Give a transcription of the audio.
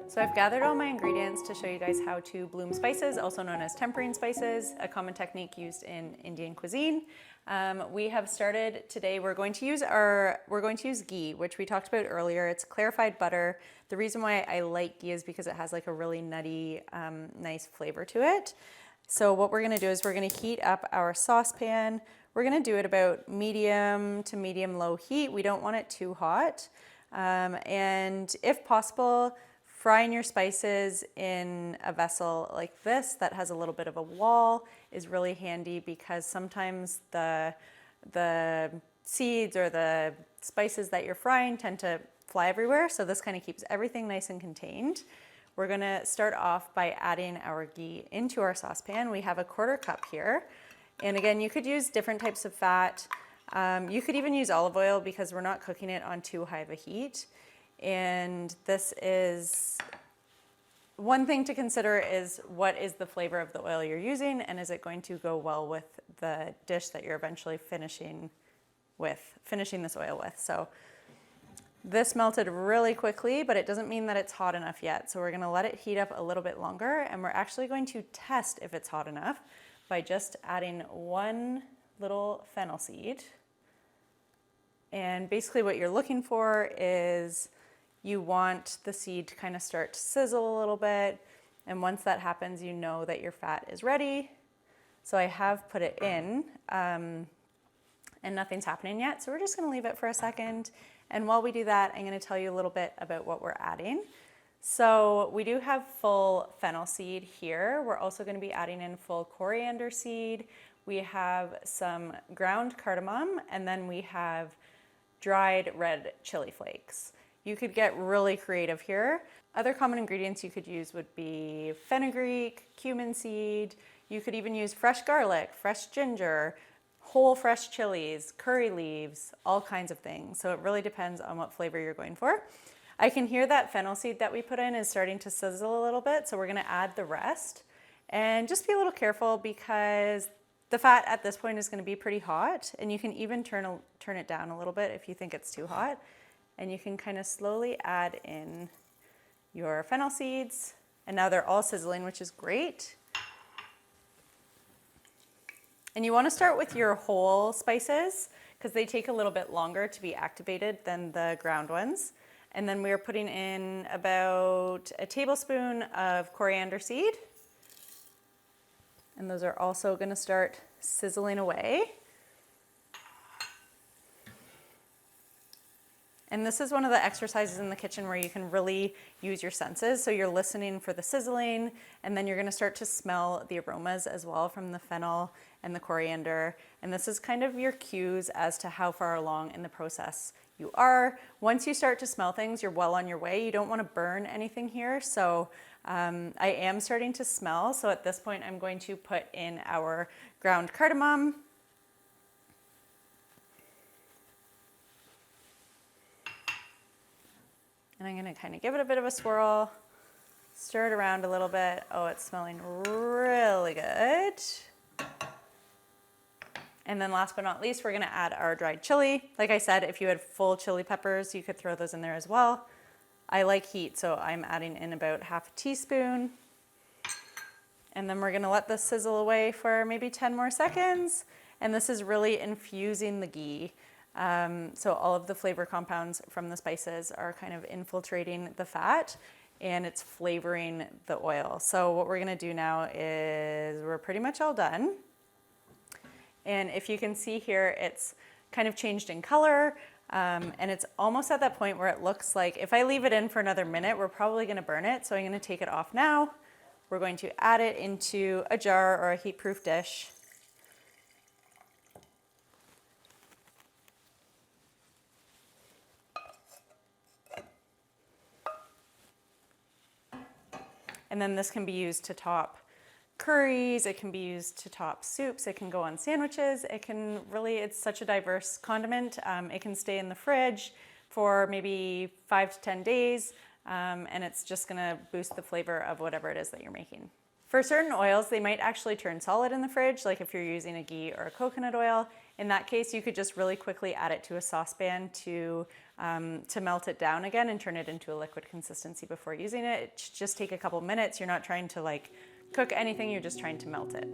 So I've gathered all my ingredients to show you guys how to bloom spices, also known as tempering spices, a common technique used in Indian cuisine. We have started today, we're going to use ghee, which we talked about earlier. It's clarified butter. The reason why I like ghee is because it has like a really nutty, nice flavor to it. So what we're gonna do is we're gonna heat up our saucepan. We're gonna do it about medium to medium low heat. We don't want it too hot. And if possible, frying your spices in a vessel like this that has a little bit of a wall is really handy, because sometimes the seeds or the spices that you're frying tend to fly everywhere. So this kind of keeps everything nice and contained. We're gonna start off by adding our ghee into our saucepan. We have a 1/4 cup here. And again, you could use different types of fat. You could even use olive oil because we're not cooking it on too high of a heat. And this is one thing to consider, is what is the flavor of the oil you're using, and is it going to go well with the dish that you're eventually finishing this oil with. So this melted really quickly, but it doesn't mean that it's hot enough yet. So we're gonna let it heat up a little bit longer, and we're actually going to test if it's hot enough by just adding one little fennel seed. And basically what you're looking for is you want the seed to kind of start to sizzle a little bit. And once that happens, you know that your fat is ready. So I have put it in and nothing's happening yet. So we're just gonna leave it for a second. And while we do that, I'm gonna tell you a little bit about what we're adding. So we do have full fennel seed here. We're also gonna be adding in full coriander seed. We have some ground cardamom, and then we have dried red chili flakes. You could get really creative here. Other common ingredients you could use would be fenugreek, cumin seed. You could even use fresh garlic, fresh ginger, whole fresh chilies, curry leaves, all kinds of things. So it really depends on what flavor you're going for. I can hear that fennel seed that we put in is starting to sizzle a little bit, so we're gonna add the rest. And just be a little careful, because the fat at this point is gonna be pretty hot, and you can even turn it down a little bit if you think it's too hot. And you can kind of slowly add in your fennel seeds, and now they're all sizzling, which is great. And you want to start with your whole spices, because they take a little bit longer to be activated than the ground ones. And then we're putting in about a tablespoon of coriander seed. And those are also going to start sizzling away. And this is one of the exercises in the kitchen where you can really use your senses. So you're listening for the sizzling, and then you're gonna start to smell the aromas as well from the fennel and the coriander. And this is kind of your cues as to how far along in the process you are. Once you start to smell things, you're well on your way. You don't wanna burn anything here. So I am starting to smell. So at this point, I'm going to put in our ground cardamom. And I'm gonna kind of give it a bit of a swirl, stir it around a little bit. Oh, it's smelling really good. And then last but not least, we're gonna add our dried chili. Like I said, if you had full chili peppers, you could throw those in there as well. I like heat, so I'm adding in about half a teaspoon. And then we're gonna let this sizzle away for maybe 10 more seconds. And this is really infusing the ghee. So all of the flavor compounds from the spices are kind of infiltrating the fat, and it's flavoring the oil. So what we're gonna do now is we're pretty much all done. And if you can see here, it's kind of changed in color, and it's almost at that point where it looks like, if I leave it in for another minute, we're probably gonna burn it. So I'm gonna take it off now. We're going to add it into a jar or a heat-proof dish. And then this can be used to top curries, it can be used to top soups, it can go on sandwiches, it's such a diverse condiment. It can stay in the fridge for maybe 5 to 10 days, and it's just gonna boost the flavor of whatever it is that you're making. For certain oils, they might actually turn solid in the fridge, like if you're using a ghee or a coconut oil. In that case, you could just really quickly add it to a saucepan to melt it down again and turn it into a liquid consistency before using it. It should just take a couple minutes. You're not trying to like cook anything, you're just trying to melt it.